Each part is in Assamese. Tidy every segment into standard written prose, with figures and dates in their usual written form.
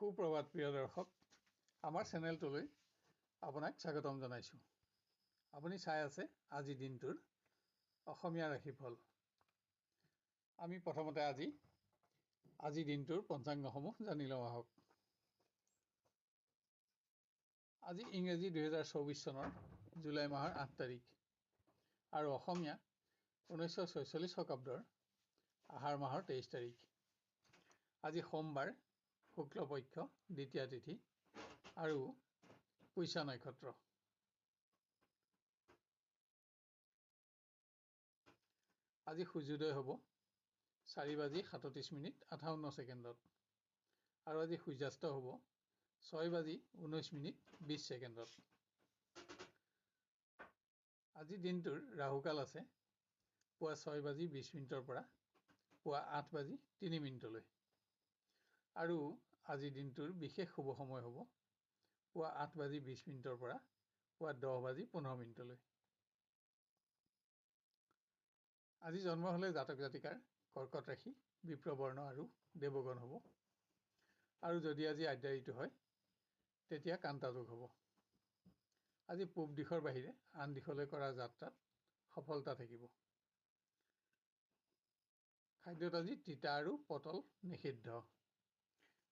সুপ্ৰভাত প্ৰিয় দৰ্শক, আমাৰ চেনেলটোলৈ আপোনাক স্বাগতম জনাইছোঁ। আপুনি চাই আছে আজি দিনটোৰ অসমীয়া ৰাশিফল। আমি প্ৰথমতে আজি দিনটোৰ পঞ্চাংগসমূহ জানি লওঁ আহক। আজি ইংৰাজী 2024 চনৰ জুলাই মাহৰ 8 তাৰিখ আৰু অসমীয়া 1946 শকাব্দৰ আহাৰ মাহৰ 23 তাৰিখ। আজি সোমবাৰ, শুক্লপক্ষ, দ্বিতীয়া তিথি আৰু পুষ্যা নক্ষত্ৰ। আজি সূৰ্যোদয় হ'ব 4:37:58 আৰু আজি সূৰ্যাস্ত হ'ব 6:19:20। আজি দিনটোৰ ৰাহুকাল আছে পুৱা 6:20 পৰা পুৱা 8:03 আৰু আজি দিনটোৰ বিশেষ শুভ সময় হ'ব পুৱা 8:20 পৰা পুৱা 10:15। আজি জন্ম হ'লে জাতক জাতিকাৰ কৰ্কট ৰাশি, বিপ্ৰবৰ্ণ আৰু দেৱগণ হ'ব। আৰু যদি আজি আদ্যা ঋতু হয় তেতিয়া কান্তা যোগ হ'ব। আজি পূব দিশৰ বাহিৰে আন দিশলৈ কৰা যাত্ৰাত সফলতা থাকিব। খাদ্যত আজি তিতা আৰু পটল নিষিদ্ধ।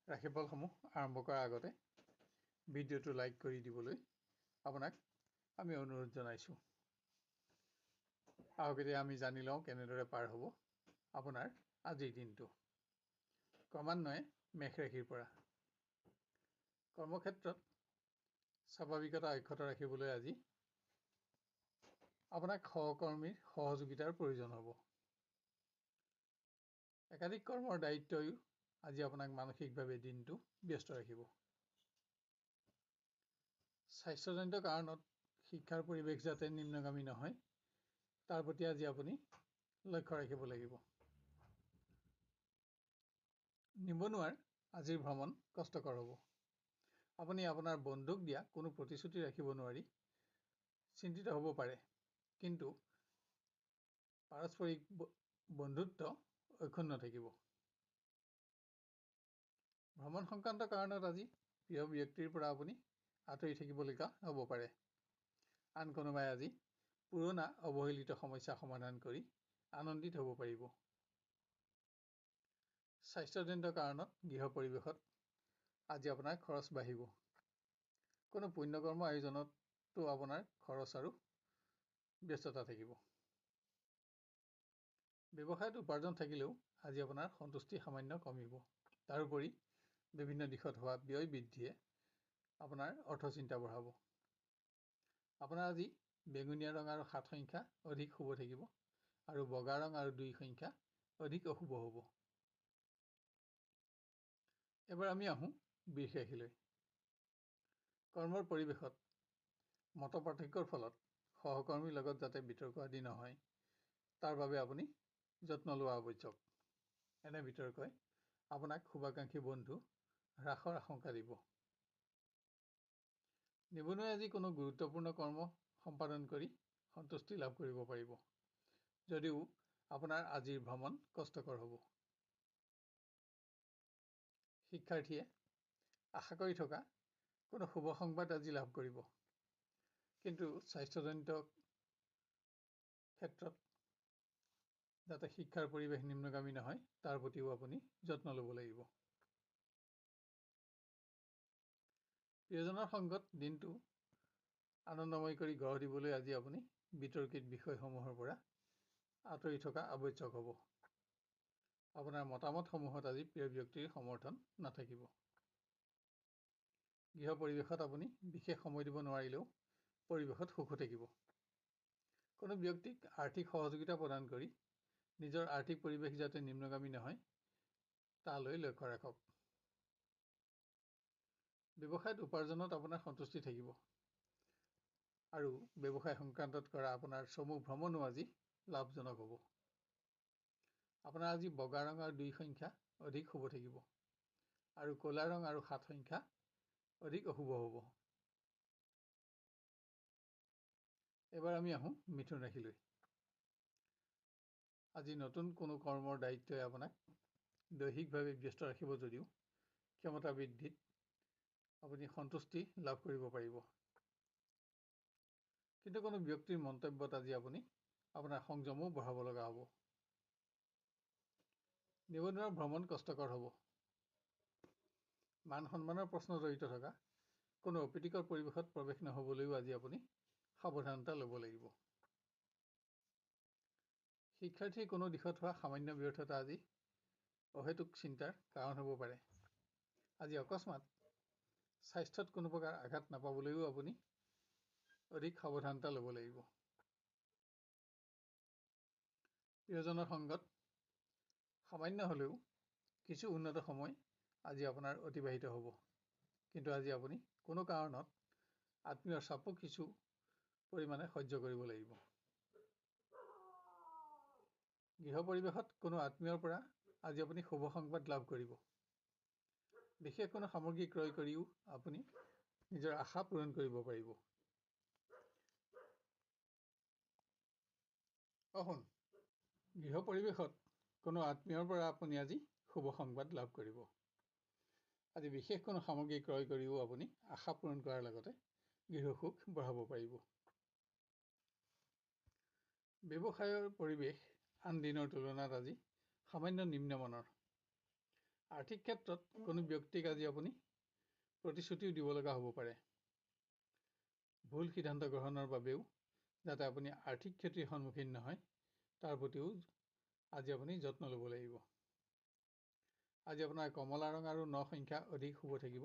ৰাশিফলসমূহ আৰম্ভ কৰাৰ আগতে ভিডিঅ'টো লাইক কৰি দিবলৈ আপোনাক আমি অনুৰোধ জনাইছোঁ। আহক এতিয়া আমি জানি লওঁ কেনেদৰে পাৰ হ'ব আপোনাৰ আজিৰ দিনটো। ক্ৰমান্বয়ে মেষ ৰাশিৰ পৰা। কৰ্মক্ষেত্ৰত স্বাভাৱিকতা অক্ষত ৰাখিবলৈ আজি আপোনাক সহকৰ্মীৰ সহযোগিতাৰ প্ৰয়োজন হ'ব। একাধিক কৰ্মৰ দায়িত্বই আজি আপোনাক মানসিকভাৱে দিনটো ব্যস্ত ৰাখিব। স্বাস্থ্যজনিত কাৰণত শিক্ষাৰ পৰিৱেশ যাতে নিম্নগামী নহয় তাৰ প্ৰতি আজি আপুনি লক্ষ্য ৰাখিব লাগিব। নিবনুৱাৰ আজিৰ ভ্ৰমণ কষ্টকৰ হ'ব। আপুনি আপোনাৰ বন্ধুক দিয়া কোনো প্ৰতিশ্ৰুতি ৰাখিব নোৱাৰি চিন্তিত হ'ব পাৰে, কিন্তু পাৰস্পৰিক বন্ধুত্ব অক্ষুণ্ণ থাকিব। ভ্ৰমণ সংক্ৰান্ত কাৰণত আজি প্ৰিয় ব্যক্তিৰ পৰা আপুনি আঁতৰি থাকিবলগীয়া হ'ব পাৰে। আন কোনোবাই আজি পুৰণা অৱহেলিত সমস্যা সমাধান কৰি আনন্দিত হ'ব পাৰিব। স্বাস্থ্যজনিত কাৰণত গৃহ পৰিৱেশত আজি আপোনাৰ খৰচ বাঢ়িব। কোনো পুণ্যকৰ্ম আয়োজনতো আপোনাৰ খৰচ আৰু ব্যস্ততা থাকিব। ব্যৱসায়ত উপাৰ্জন থাকিলেও আজি আপোনাৰ সন্তুষ্টি সামান্য কমিব। তাৰোপৰি বিভিন্ন দিশত হোৱা ব্যয় বৃদ্ধিয়ে আপোনাৰ অৰ্থচিন্তা বঢ়াব। আপোনাৰ আজি বেঙুনীয়া ৰং আৰু 7 সংখ্যা অধিক শুভ থাকিব আৰু বগা ৰং আৰু 2 সংখ্যা অধিক অশুভ হ'ব। এবাৰ আমি আহোঁ বৃষ ৰাশিলৈ। কৰ্মৰ পৰিৱেশত মতপাৰ্থক্যৰ ফলত সহকৰ্মীৰ লগত যাতে বিতৰ্ক আদি নহয় তাৰ বাবে আপুনি যত্ন লোৱা আৱশ্যক। এনে বিতৰ্কই আপোনাক শুভাকাংক্ষী বন্ধু হ্ৰাসৰ আশংকা দিব। নিবনুৱাই আজি কোনো গুৰুত্বপূৰ্ণ কৰ্ম সম্পাদন কৰি সন্তুষ্টি লাভ কৰিব পাৰিব, যদিও আপোনাৰ আজিৰ ভ্ৰমণ কষ্টকৰ হ'ব। শিক্ষাৰ্থীয়ে আশা কৰি থকা কোনো শুভ সংবাদ আজি লাভ কৰিব, কিন্তু স্বাস্থ্যজনিত ক্ষেত্ৰত যাতে শিক্ষাৰ পৰিৱেশ নিম্নগামী নহয় তাৰ প্ৰতিও আপুনি যত্ন ল'ব লাগিব। প্ৰিয়জনৰ সংগত দিনটো আনন্দময় কৰি গঢ় দিবলৈ আজি আপুনি বিতৰ্কিত বিষয়সমূহৰ পৰা আঁতৰি থকা আৱশ্যক হ'ব। আপোনাৰ মতামতসমূহত আজি প্ৰিয় ব্যক্তিৰ সমৰ্থন নাথাকিব। গৃহ পৰিৱেশত আপুনি বিশেষ সময় দিব নোৱাৰিলেও পৰিৱেশত সুখো থাকিব। কোনো ব্যক্তিক আৰ্থিক সহযোগিতা প্ৰদান কৰি নিজৰ আৰ্থিক পৰিৱেশ যাতে নিম্নগামী নহয় তালৈ লক্ষ্য ৰাখক। ব্যৱসায়ত উপাৰ্জনত আপোনাৰ সন্তুষ্টি থাকিব আৰু ব্যৱসায় সংক্ৰান্তত কৰা আপোনাৰ চমু ভ্ৰমণো আজি লাভজনক হ'ব। আপোনাৰ আজি বগা ৰং আৰু 2 সংখ্যা অধিক শুভ থাকিব আৰু ক'লা ৰং আৰু 7 সংখ্যা অধিক অশুভ হ'ব। এবাৰ আমি আহোঁ মিথুন ৰাশিলৈ। আজি নতুন কোনো কৰ্মৰ দায়িত্বই আপোনাক দৈহিকভাৱে ব্যস্ত ৰাখিব যদিও ক্ষমতা বৃদ্ধিত আপুনি সন্তুষ্টি লাভ কৰিব পাৰিব। কিন্তু কোনো ব্যক্তিৰ মন্তব্যত আজি আপুনি আপোনাৰ সংযমো বঢ়াব লগা হ'ব। নিবনুৱাৰ ভ্ৰমণ কষ্টকৰ হ'ব। মান সন্মানৰ প্ৰশ্ন জড়িত থকা কোনো অপ্ৰীতিকৰ পৰিৱেশত প্ৰৱেশ নহ'বলৈও আজি আপুনি সাৱধানতা ল'ব লাগিব। শিক্ষাৰ্থীৰ কোনো দিশত হোৱা সামান্য ব্যৰ্থতা আজি অহেতুক চিন্তাৰ কাৰণ হ'ব পাৰে। আজি অকস্মাত স্বাস্থ্যত কোনো প্ৰকাৰ আঘাত নাপাবলৈও আপুনি অধিক সাৱধানতা ল'ব লাগিব। প্ৰিয়জনৰ সংগত সামান্য হ'লেও কিছু উন্নত সময় আজি আপোনাৰ অতিবাহিত হ'ব। কিন্তু আজি আপুনি কোনো কাৰণত আত্মীয়ৰ চাপো কিছু পৰিমাণে সহ্য কৰিব লাগিব। গৃহ পৰিৱেশত কোনো আত্মীয়ৰ পৰা আজি আপুনি শুভ সংবাদ লাভ কৰিব। বিশেষ কোনো সামগ্ৰী ক্ৰয় কৰিও আপুনি নিজৰ আশা পূৰণ কৰিব পাৰিব। গৃহ পৰিৱেশত কোনো আত্মীয়ৰ পৰা আপুনি আজি শুভ সংবাদ লাভ কৰিব। আজি বিশেষ কোনো সামগ্ৰী ক্ৰয় কৰিও আপুনি আশা পূৰণ কৰাৰ লগতে গৃহ সুখ বঢ়াব পাৰিব। ব্যৱসায়ৰ পৰিৱেশ আন দিনৰ তুলনাত আজি সামান্য নিম্নমানৰ। আৰ্থিক ক্ষেত্ৰত কোনো ব্যক্তিক আজি আপুনি প্ৰতিশ্ৰুতিও দিব লগা হ'ব পাৰে। ভুল সিদ্ধান্ত গ্ৰহণৰ বাবেও যাতে আপুনি আৰ্থিক ক্ষতিৰ সন্মুখীন নহয় তাৰ প্ৰতিও আজি আপুনি যত্ন ল'ব লাগিব। আজি আপোনাৰ কমলা ৰং আৰু 9 সংখ্যা অধিক শুভ থাকিব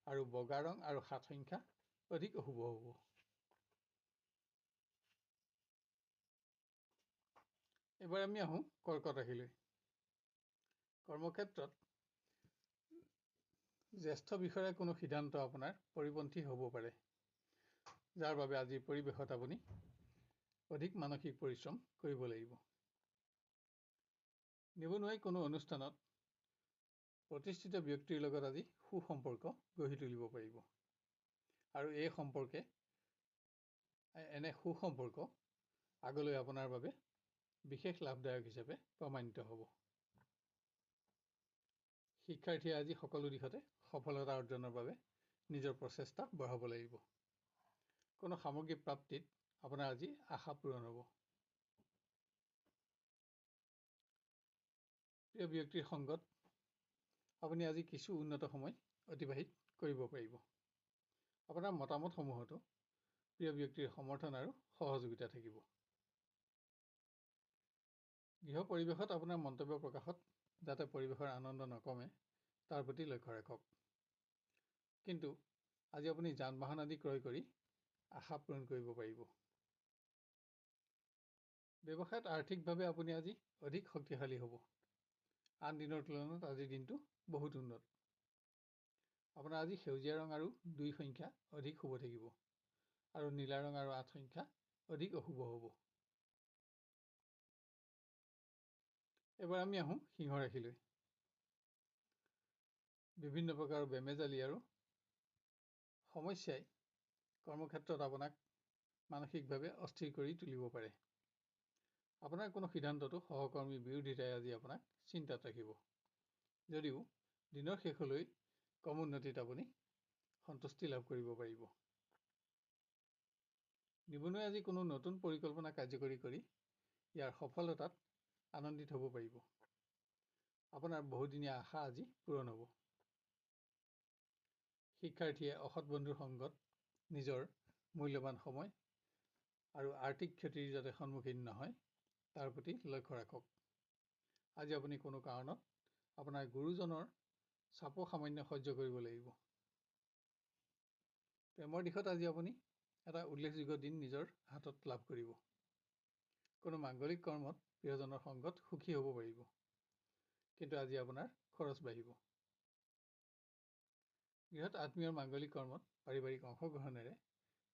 আৰু বগা ৰং আৰু 7 সংখ্যা অধিক অশুভ হ'ব। এবাৰ আমি আহোঁ কৰ্কট ৰাশিলৈ। কৰ্মক্ষেত্ৰত জ্যেষ্ঠ বিষয়াৰ কোনো সিদ্ধান্ত আপোনাৰ পৰিপন্থী হ'ব পাৰে, যাৰ বাবে আজিৰ পৰিৱেশত আপুনি অধিক মানসিক পৰিশ্ৰম কৰিব লাগিব। নিবনুৱাই কোনো অনুষ্ঠানত প্ৰতিষ্ঠিত ব্যক্তিৰ লগত আজি সুসম্পৰ্ক গঢ়ি তুলিব পাৰিব আৰু এনে সুসম্পৰ্ক আগলৈ আপোনাৰ বাবে বিশেষ লাভদায়ক হিচাপে প্ৰমাণিত হ'ব। শিক্ষাৰ্থীয়ে আজি সকলো দিশতে সফলতা অৰ্জনৰ বাবে নিজৰ প্ৰচেষ্টা বঢ়াব লাগিব। কোনো সামগ্ৰী প্ৰাপ্তিত আপোনাৰ আজি আশা পূৰণ হ'ব। প্ৰিয় ব্যক্তিৰ সংগত আপুনি আজি কিছু উন্নত সময় অতিবাহিত কৰিব পাৰিব। আপোনাৰ মতামতসমূহতো প্ৰিয় ব্যক্তিৰ সমৰ্থন আৰু সহযোগিতা থাকিব। গৃহ পৰিৱেশত আপোনাৰ মন্তব্য প্ৰকাশত যাতে পৰিৱেশৰ আনন্দ নকমে তাৰ প্ৰতি লক্ষ্য ৰাখক। কিন্তু আজি আপুনি যান বাহন আদি ক্ৰয় কৰি আশা পূৰণ কৰিব পাৰিব। ব্যৱসায়ত আৰ্থিকভাৱে আপুনি আজি অধিক শক্তিশালী হ'ব। আন দিনৰ তুলনাত আজিৰ দিনটো বহুত উন্নত। আপোনাৰ আজি সেউজীয়া ৰং আৰু 2 সংখ্যা অধিক শুভ থাকিব আৰু নীলা ৰং আৰু 8 সংখ্যা অধিক অশুভ হ'ব। এবাৰ আমি আহোঁ সিংহ ৰাশিলৈ। বিভিন্ন প্ৰকাৰৰ বেমেজালি আৰু সমস্যাই কৰ্মক্ষেত্ৰত আপোনাক মানসিকভাৱে অস্থিৰ কৰি তুলিব পাৰে। আপোনাৰ কোনো সিদ্ধান্ততো সহকৰ্মীৰ বিৰোধিতাই আজি আপোনাক চিন্তাত ৰাখিব। যদিও দিনৰ শেষলৈ কম উন্নতিত আপুনি সন্তুষ্টি লাভ কৰিব পাৰিব। নিবনুৱাই আজি কোনো নতুন পৰিকল্পনা কাৰ্যকৰী কৰি ইয়াৰ সফলতাত আনন্দিত হ'ব পাৰিব। আপোনাৰ বহুদিনীয়া আশা আজি পূৰণ হ'ব। শিক্ষাৰ্থীয়ে অসৎ বন্ধুৰ সংগত নিজৰ মূল্যৱান সময় আৰু আৰ্থিক ক্ষতিৰ যাতে সন্মুখীন নহয় তাৰ প্ৰতি লক্ষ্য ৰাখক। আজি আপুনি কোনো কাৰণত আপোনাৰ গুৰুজনৰ চাপো সামান্য সহ্য কৰিব লাগিব। প্ৰেমৰ দিশত আজি আপুনি এটা উল্লেখযোগ্য দিন নিজৰ হাতত লাভ কৰিব। কোনো মাংগলিক কৰ্মত প্ৰিয়জনৰ সংগত সুখী হ'ব পাৰিব। কিন্তু আজি আপোনাৰ খৰচ বাঢ়িব। গৃহত আত্মীয়ৰ মাংগলিক কৰ্মত পাৰিবাৰিক অংশগ্ৰহণেৰে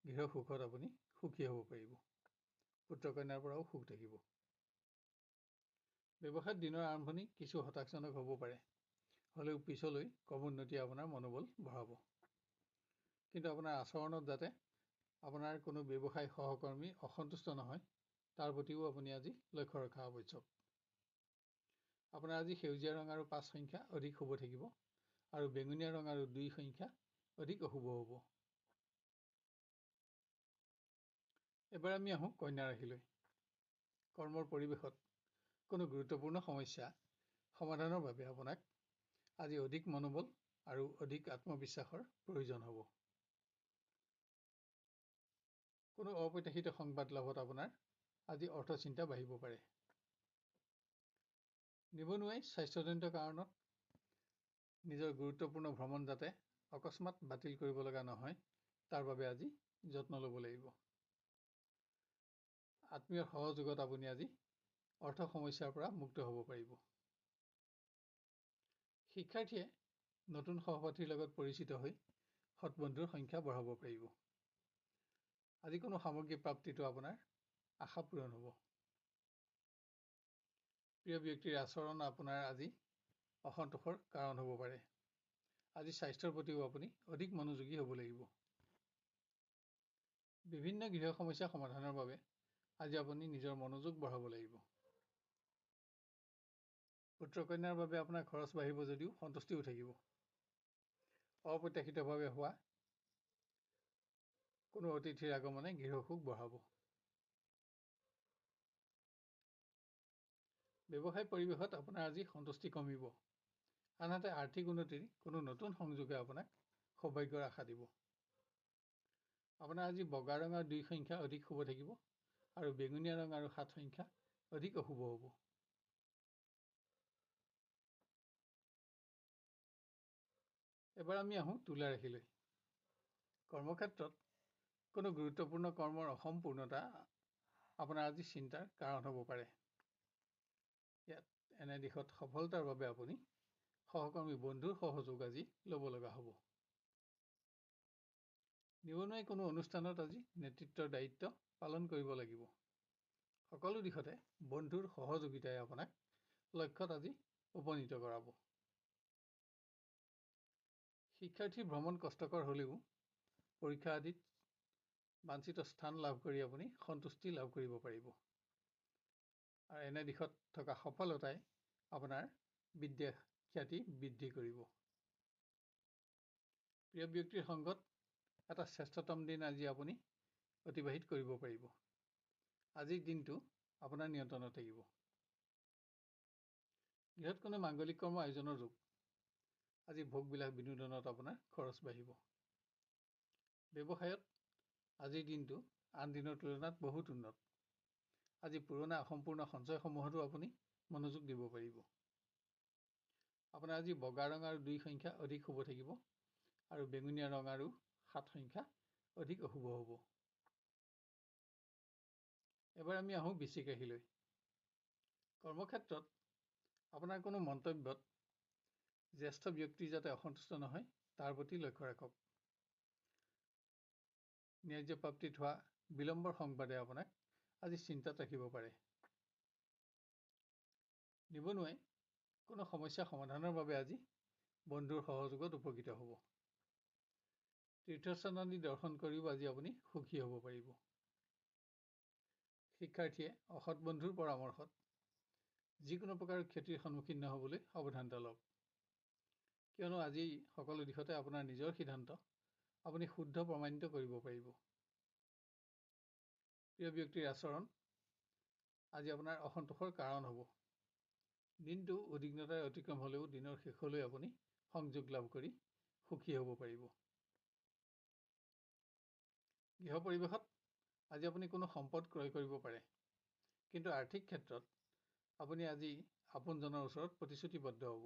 গৃহ সুখত আপুনি সুখী হ'ব পাৰিব। পুত্ৰ কন্যাৰ পৰাও সুখ থাকিব। ব্যৱসায়ত দিনৰ আৰম্ভণি কিছু হতাশজনক হ'ব পাৰে, হ'লেও পিছলৈ কম উন্নতিয়ে আপোনাৰ মনোবল বঢ়াব। কিন্তু আপোনাৰ আচৰণত যাতে আপোনাৰ কোনো ব্যৱসায় সহকৰ্মী অসন্তুষ্ট নহয় তাৰ প্ৰতিও আপুনি আজি লক্ষ্য ৰখা আৱশ্যক। আপোনাৰ আজি সেউজীয়া ৰং আৰু 5 সংখ্যা অধিক শুভ থাকিব আৰু বেঙুনীয়া ৰং আৰু 2 সংখ্যা অধিক অশুভ হ'ব। এবাৰ আমি আহোঁ কন্যা ৰাশিলৈ। কৰ্মৰ পৰিৱেশত কোনো গুৰুত্বপূৰ্ণ সমস্যা সমাধানৰ বাবে আপোনাক আজি অধিক মনোবল আৰু অধিক আত্মবিশ্বাসৰ প্ৰয়োজন হ'ব। কোনো অপ্ৰত্যাশিত সংবাদ লাভত আপোনাৰ আজি অৰ্থচিন্তা বাঢ়িব পাৰে। নিবনুৱাই স্বাস্থ্যজনিত কাৰণত নিজৰ গুৰুত্বপূৰ্ণ ভ্ৰমণ যাতে অকস্মাত বাতিল কৰিব লগা নহয়, তাৰ বাবে আজি যত্ন ল'ব লাগিব। আত্মীয়ৰ সহযোগত আপুনি আজি অৰ্থ সমস্যাৰ পৰা মুক্ত হ'ব পাৰিব। শিক্ষাৰ্থীয়ে নতুন সহপাঠীৰ লগত পৰিচিত হৈ সৎ বন্ধুৰ সংখ্যা বঢ়াব পাৰিব। আজি কোনো সামগ্ৰী প্ৰাপ্তিটো আপোনাৰ আশা পূৰণ হ'ব। প্ৰিয় ব্যক্তিৰ আচৰণ আপোনাৰ আজি অসন্তোষৰ কাৰণ হ'ব পাৰে। আজি স্বাস্থ্যৰ প্ৰতিও আপুনি অধিক মনোযোগী হ'ব লাগিব। বিভিন্ন গৃহ সমস্যা সমাধানৰ বাবে আজি আপুনি নিজৰ মনোযোগ বঢ়াব লাগিব। পুত্ৰ কন্যাৰ বাবে আপোনাৰ খৰচ বাঢ়িব যদিও সন্তুষ্টিও থাকিব। অপ্ৰত্যাশিতভাৱে হোৱা কোনো অতিথিৰ আগমনে গৃহসুখ বঢ়াব। ব্যৱসায় পৰিৱেশত আপোনাৰ আজি সন্তুষ্টি কমিব। আনহাতে আৰ্থিক উন্নতিৰ কোনো নতুন সংযোগে আপোনাক সৌভাগ্যৰ আশা দিব। আপোনাৰ আজি বগা ৰং আৰু 2 সংখ্যা অধিক শুভ থাকিব আৰু বেঙুনীয়া ৰং আৰু 7 সংখ্যা অধিক অশুভ হ'ব। এবাৰ আমি আহোঁ তুলা ৰাশিলৈ। কৰ্মক্ষেত্ৰত কোনো গুৰুত্বপূৰ্ণ কৰ্মৰ অসম্পূৰ্ণতা আপোনাৰ আজি চিন্তাৰ কাৰণ হ'ব পাৰে। ইয়াত এনে দিশত সফলতাৰ বাবে আপুনি সহকৰ্মী বন্ধুৰ সহযোগ আজি ল'ব লগা হ'ব। নিবনুৱাই কোনো অনুষ্ঠানত আজি নেতৃত্বৰ দায়িত্ব পালন কৰিব লাগিব। সকলো দিশতে বন্ধুৰ সহযোগিতাই আপোনাক লক্ষ্যত আজি উপনীত কৰাব। শিক্ষাৰ্থীৰ ভ্ৰমণ কষ্টকৰ হ'লেও পৰীক্ষা আদিত বাঞ্ছিত স্থান লাভ কৰি আপুনি সন্তুষ্টি লাভ কৰিব পাৰিব। আৰু এনে দিশত থকা সফলতাই আপোনাৰ বিদ্যা খ্যাতি বৃদ্ধি কৰিব। প্ৰিয় ব্যক্তিৰ সংগত এটা শ্ৰেষ্ঠতম দিন আজি আপুনি অতিবাহিত কৰিব পাৰিব। আজিৰ দিনটো আপোনাৰ নিয়ন্ত্ৰণত থাকিব। গৃহত কোনো মাংগলিক কৰ্ম আয়োজনৰ যোগ। আজি ভোগবিলাক বিনোদনত আপোনাৰ খৰচ বাঢ়িব। ব্যৱসায়ত আজিৰ দিনটো আন দিনৰ তুলনাত বহুত উন্নত। আজি পুৰণা অসম্পূৰ্ণ সঞ্চয়সমূহতো আপুনি মনোযোগ দিব পাৰিব। আপোনাৰ আজি বগা ৰং আৰু 2 সংখ্যা অধিক শুভ থাকিব আৰু বেঙুনীয়া ৰং আৰু 7 সংখ্যা অধিক অশুভ হ'ব। এবাৰ আমি আহোঁ বৃশ্চিক ৰাশিলৈ। কৰ্মক্ষেত্ৰত আপোনাৰ কোনো মন্তব্যত জ্যেষ্ঠ ব্যক্তি যাতে অসন্তুষ্ট নহয়, তাৰ প্ৰতি লক্ষ্য ৰাখক। ন্যায্য প্ৰাপ্তিত হোৱা বিলম্বৰ সংবাদে আপোনাক আজি চিন্তাত ৰাখিব পাৰে। নিবনুৱাই কোনো সমস্যা সমাধানৰ বাবে আজি বন্ধুৰ সহযোগত উপকৃত হ'ব। তীৰ্থস্থান আদি দৰ্শন কৰিও আজি আপুনি সুখী হ'ব পাৰিব। শিক্ষাৰ্থীয়ে অসৎ বন্ধুৰ পৰামৰ্শত যিকোনো প্ৰকাৰৰ ক্ষতিৰ সন্মুখীন নহ'বলৈ সাৱধানতা লওক। কিয়নো আজি সকলো দিশতে আপোনাৰ নিজৰ সিদ্ধান্ত আপুনি শুদ্ধ প্ৰমাণিত কৰিব পাৰিব। প্ৰিয় ব্যক্তিৰ আচৰণ আজি আপোনাৰ অসন্তোষৰ কাৰণ হ'ব। দিনটো উদ্বিগ্নতাৰে অতিক্ৰম হ'লেও দিনৰ শেষলৈ আপুনি সংযোগ লাভ কৰি সুখী হ'ব পাৰিব। গৃহ পৰিৱেশত আজি আপুনি কোনো সম্পদ ক্ৰয় কৰিব পাৰে, কিন্তু আৰ্থিক ক্ষেত্ৰত আপুনি আজি আপোনজনৰ ওচৰত প্ৰতিশ্ৰুতিবদ্ধ হ'ব।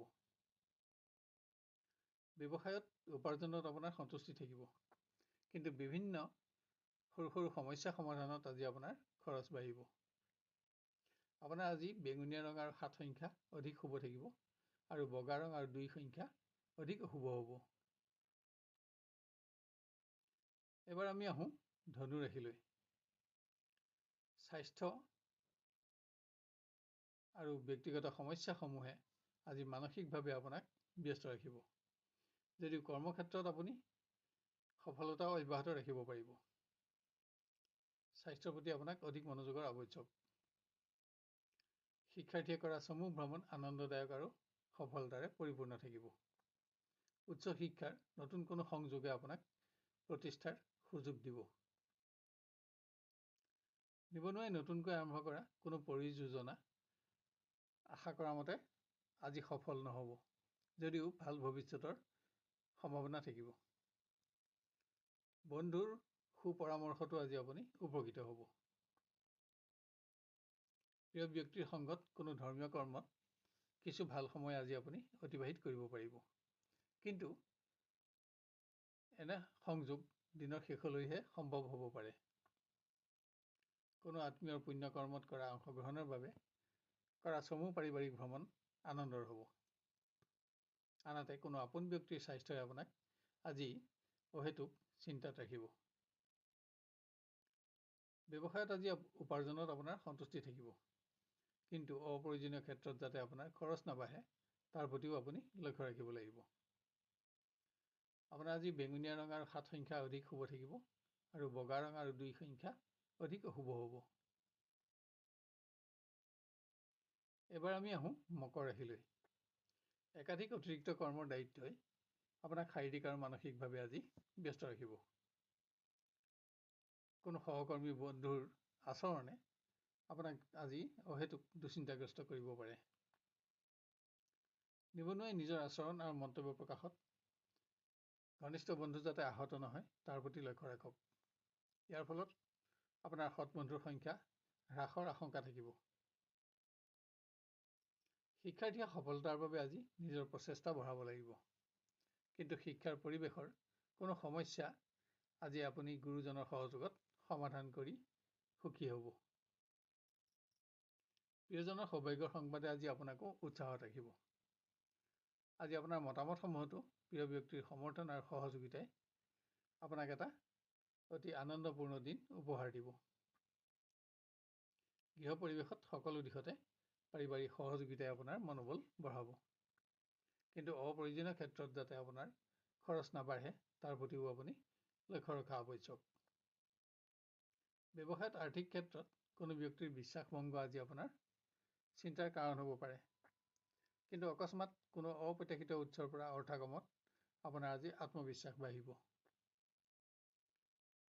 ব্যৱসায়ত উপাৰ্জনত আপোনাৰ সন্তুষ্টি থাকিব, কিন্তু বিভিন্ন সৰু সৰু সমস্যা সমাধানত আজি আপোনাৰ খৰচ বাঢ়িব। আপোনাৰ আজি বেঙুনীয়া ৰং আৰু 7 সংখ্যা অধিক শুভ থাকিব আৰু বগা ৰং আৰু 2 সংখ্যা অধিক অশুভ হ'ব। এবাৰ আমি আহোঁ ধনু ৰাশিলৈ। স্বাস্থ্য আৰু ব্যক্তিগত সমস্যাসমূহে আজি মানসিকভাৱে আপোনাক ব্যস্ত ৰাখিব। যদিও কৰ্মক্ষেত্ৰত আপুনি সফলতাও অব্যাহত ৰাখিব পাৰিব। স্বাস্থ্যৰ প্ৰতি আপোনাক অধিক মনোযোগৰ আৱশ্যক। শিক্ষাৰ্থীয়ে কৰা চমু ভ্ৰমণ আনন্দদায়ক আৰু সফলতাৰে পৰিপূৰ্ণ থাকিব। উচ্চ শিক্ষাৰ নতুন কোনো সংযোগে আপোনাক প্ৰতিষ্ঠাৰ সুযোগ দিব। নিবনুৱাই নতুনকৈ আৰম্ভ কৰা কোনো পৰিযোজনা আশা কৰা মতে আজি সফল নহ'ব, যদিও ভাল ভৱিষ্যতৰ সম্ভাৱনা থাকিব। বন্ধুৰ সুপৰামৰ্শটো আজি আপুনি উপকৃত হ'ব। প্ৰিয় ব্যক্তিৰ সংগত কোনো ধৰ্মীয় কৰ্মত কিছু ভাল সময় আজি আপুনি অতিবাহিত কৰিব পাৰিব। কিন্তু এনে সংযোগ দিনৰ শেষলৈহে সম্ভৱ হ'ব পাৰে। কোনো আত্মীয়ৰ পুণ্য কৰ্মত কৰা অংশগ্ৰহণৰ বাবে কৰা চমু পাৰিবাৰিক ভ্ৰমণ আনন্দৰ হ'ব। আনহাতে কোনো আপোন ব্যক্তিৰ স্বাস্থ্যই আপোনাক আজি অহেতুক চিন্তাত ৰাখিব। ব্যৱসায়ত আজি উপাৰ্জনত আপোনাৰ সন্তুষ্টি থাকিব, কিন্তু অপ্ৰয়োজনীয় ক্ষেত্ৰত যাতে আপোনাৰ খৰচ নাবাঢ়ে তাৰ প্ৰতিও আপুনি লক্ষ্য ৰাখিব লাগিব। আপোনাৰ আজি বেঙুনীয়া ৰং আৰু 7 সংখ্যা অধিক শুভ থাকিব, আৰু বগা ৰং আৰু 2 সংখ্যা অধিক অশুভ হ'ব। এবাৰ আমি আহোঁ মকৰ ৰাশিলৈ। একাধিক অতিৰিক্ত কৰ্মৰ দায়িত্বই আপোনাক শাৰীৰিক আৰু মানসিকভাৱে আজি ব্যস্ত ৰাখিব। কোনো সহকৰ্মী বন্ধুৰ আচৰণে আপোনাক আজি অহেতুক দুশ্চিন্তাগ্ৰস্ত কৰিব পাৰে। নিবনুৱাই নিজৰ আচৰণ আৰু মন্তব্য প্ৰকাশত ঘনিষ্ঠ বন্ধু যাতে আহত নহয় তাৰ প্ৰতি লক্ষ্য ৰাখক। ইয়াৰ ফলত আপোনাৰ সৎ বন্ধুৰ সংখ্যা হ্ৰাসৰ আশংকা থাকিব। শিক্ষাৰ্থীয়ে সফলতাৰ বাবে আজি নিজৰ প্ৰচেষ্টা বঢ়াব লাগিব, কিন্তু শিক্ষাৰ পৰিৱেশৰ কোনো সমস্যা আজি আপুনি গুৰুজনৰ সহযোগত সমাধান কৰি সুখী হ'ব। প্ৰিয়জনৰ সৌভাগ্যৰ সংবাদে আজি আপোনাকো উৎসাহত ৰাখিব। আজি আপোনাৰ মতামতসমূহতো প্ৰিয় ব্যক্তিৰ সমৰ্থন আৰু সহযোগিতাই আপোনাক এটা অতি আনন্দপূৰ্ণ দিন উপহাৰ দিব। গৃহ পৰিৱেশত সকলো দিশতে পাৰিবাৰিক সহযোগিতাই আপোনাৰ মনোবল বঢ়াব, কিন্তু অপ্ৰয়োজনীয় ক্ষেত্ৰত যাতে আপোনাৰ খৰচ নাবাঢ়ে তাৰ প্ৰতিও আপুনি লক্ষ্য ৰখা আৱশ্যক। ব্যৱসায়ত আৰ্থিক ক্ষেত্ৰত কোনো ব্যক্তিৰ বিশ্বাসভংগ আজি আপোনাৰ চিন্তাৰ কাৰণ হ'ব পাৰে, কিন্তু অকস্মাত কোনো অপ্ৰত্যাশিত উৎসৰ পৰা অৰ্থাগমত আপোনাৰ আজি আত্মবিশ্বাস বাঢ়িব।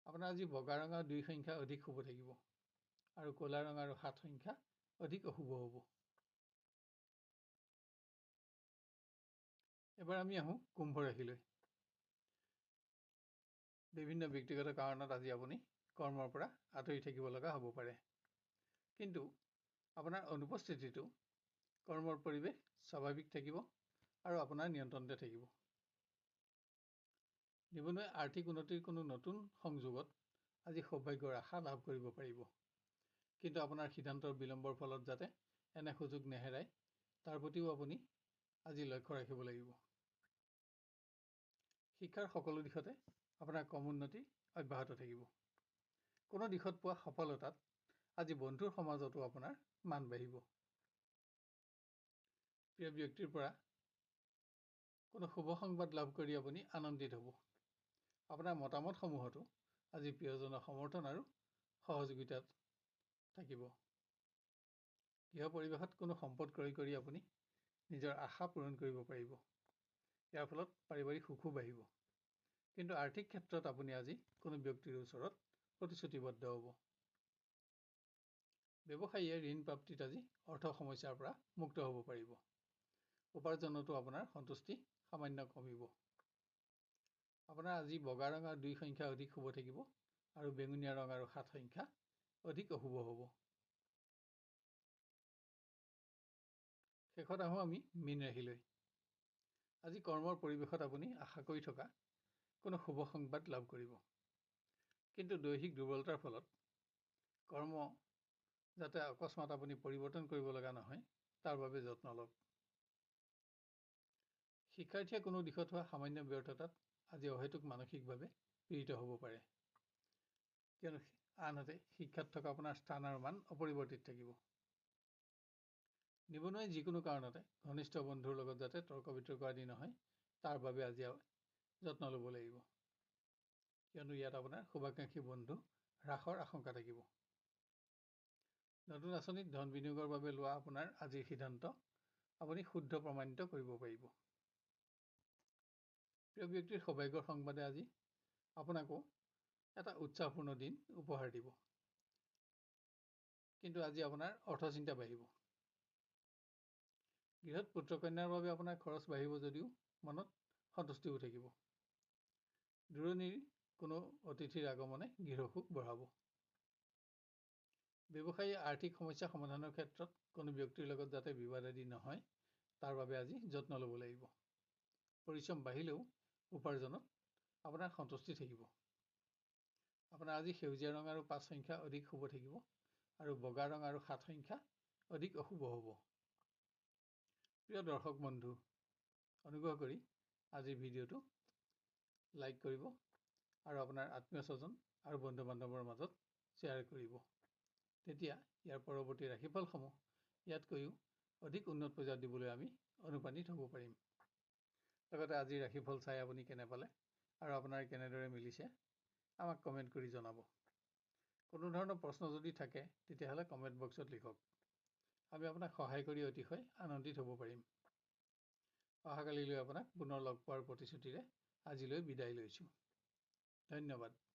আপোনাৰ আজি বগা ৰং আৰু 2 সংখ্যা অধিক শুভ থাকিব, আৰু ক'লা ৰং আৰু 7 সংখ্যা অধিক অশুভ হ'ব। এবাৰ আমি আহোঁ কুম্ভ ৰাশিলৈ। বিভিন্ন ব্যক্তিগত কাৰণত আজি আপুনি কৰ্মৰ পৰা আঁতৰি থাকিব লগা হ'ব পাৰে, কিন্তু আপোনাৰ অনুপস্থিতিটো কৰ্মৰ পৰিৱেশ স্বাভাৱিক থাকিব আৰু আপোনাৰ নিয়ন্ত্ৰণতে থাকিব। নিবনুৱাই আৰ্থিক উন্নতিৰ কোনো নতুন সংযোগত আজি সৌভাগ্যৰ আশা লাভ কৰিব পাৰিব, কিন্তু আপোনাৰ সিদ্ধান্তৰ বিলম্বৰ ফলত যাতে এনে সুযোগ নেহেৰায় তাৰ প্ৰতিও আপুনি আজি লক্ষ্য ৰাখিব লাগিব। শিক্ষাৰ সকলো দিশতে আপোনাৰ কম উন্নতি অব্যাহত থাকিব। কোনো দিশত পোৱা সফলতাত আজি বন্ধুৰ সমাজতো আপোনাৰ মান বাঢ়িব। প্ৰিয় ব্যক্তিৰ পৰা কোনো শুভ সংবাদ লাভ কৰি আপুনি আনন্দিত হ'ব। আপোনাৰ মতামতসমূহতো আজি প্ৰিয়জনৰ সমৰ্থন আৰু সহযোগিতাত থাকিব। গৃহ পৰিৱেশত কোনো সম্পদ ক্ৰয় কৰি আপুনি নিজৰ আশা পূৰণ কৰিব পাৰিব। ইয়াৰ ফলত পাৰিবাৰিক সুখো বাঢ়িব, কিন্তু আৰ্থিক ক্ষেত্ৰত আপুনি আজি কোনো ব্যক্তিৰ ওচৰত প্ৰতিশ্ৰুতিবদ্ধ হ'ব। ব্যৱসায়ীয়ে ঋণ প্ৰাপ্তিত আজি অৰ্থ সমস্যাৰ পৰা মুক্ত হ'ব পাৰিব। উপাৰ্জনতো আপোনাৰ সন্তুষ্টি সামান্য কমিব। আপোনাৰ আজি বগা ৰং আৰু 2 সংখ্যা অধিক শুভ থাকিব, আৰু বেঙুনীয়া ৰং আৰু 7 সংখ্যা অধিক অশুভ হ'ব। শেষত আহোঁ আমি মীন ৰাশিলৈ। আজি কৰ্মৰ পৰিৱেশত আপুনি আশা কৰি থকা কোনো শুভ সংবাদ লাভ কৰিব, কিন্তু দৈহিক দুৰ্বলতাৰ ফলত কৰ্ম যাতে অকস্মাত আপুনি পৰিৱৰ্তন কৰিব লগা নহয় তাৰ বাবে যত্ন লওক। শিক্ষাৰ্থীয়ে কোনো দিশত হোৱা সামান্য ব্যৰ্থতাত আজি অহেতুক মানসিকভাৱে পীড়িত হ'ব পাৰে, কিয়নো আনহাতে শিক্ষাত থকা আপোনাৰ স্থান আৰু মান অপৰিৱৰ্তিত থাকিব। নিবনুৱাই যিকোনো কাৰণতে ঘনিষ্ঠ বন্ধুৰ লগত যাতে তৰ্ক বিতৰ্ক আদি নহয় তাৰ বাবে আজি যত্ন ল'ব লাগিব, কিয়নো ইয়াত আপোনাৰ শুভাকাংক্ষী বন্ধু হ্ৰাসৰ আশংকা থাকিব। নতুন আঁচনিত ধন বিনিয়োগৰ বাবে লোৱা আপোনাৰ আজিৰ সিদ্ধান্ত আপুনি শুদ্ধ প্ৰমাণিত কৰিব পাৰিব। প্ৰিয় ব্যক্তিৰ সৌভাগ্যৰ সংবাদে আজি আপোনাকো এটা উৎসাহপূৰ্ণ দিন উপহাৰ দিব। কিন্তু আজি আপোনাৰ অৰ্থচিন্তা বাঢ়িব। গৃহত পুত্ৰ কন্যাৰ বাবে আপোনাৰ খৰচ বাঢ়িব যদিও মনত সন্তুষ্টিও থাকিব। দূৰণিৰ কোনো অতিথিৰ আগমনে গৃহসুখ বঢ়াব। ব্যৱসায়ী আৰ্থিক সমস্যা সমাধানৰ ক্ষেত্ৰত কোনো ব্যক্তিৰ লগত যাতে বিবাদ আদি নহয়, তাৰ বাবে আজি যত্ন ল'ব লাগিব। পৰিশ্ৰম বাঢ়িলেও উপাৰ্জনত আপোনাৰ সন্তুষ্টি থাকিব। আপোনাৰ আজি সেউজীয়া ৰং আৰু 5 সংখ্যা অধিক শুভ থাকিব আৰু বগা ৰং আৰু 7 সংখ্যা অধিক অশুভ হ'ব। প্ৰিয় দৰ্শক বন্ধু, অনুগ্ৰহ কৰি আজিৰ ভিডিঅ'টো লাইক কৰিব আৰু আপোনাৰ আত্মীয় স্বজন আৰু বন্ধু বান্ধৱৰ মাজত শ্বেয়াৰ কৰিব। তেতিয়া ইয়াৰ পৰৱৰ্তী ৰাশিফলসমূহ ইয়াতকৈও অধিক উন্নত পৰ্যায়ত দিবলৈ আমি অনুপ্ৰাণিত হ'ব পাৰিম। লগতে আজিৰ ৰাশিফল চাই আপুনি কেনে পালে আৰু আপোনাৰ কেনেদৰে মিলিছে আমাক কমেণ্ট কৰি জনাব। কোনো ধৰণৰ প্ৰশ্ন যদি থাকে তেতিয়াহ'লে কমেণ্ট বক্সত লিখক। আমি আপোনাক সহায় কৰি অতিশয় আনন্দিত হ'ব পাৰিম। অহাকালিলৈ আপোনাক পুনৰ লগ পোৱাৰ প্ৰতিশ্ৰুতিৰে আজিলৈ বিদায় লৈছোঁ। ধন্যবাদ।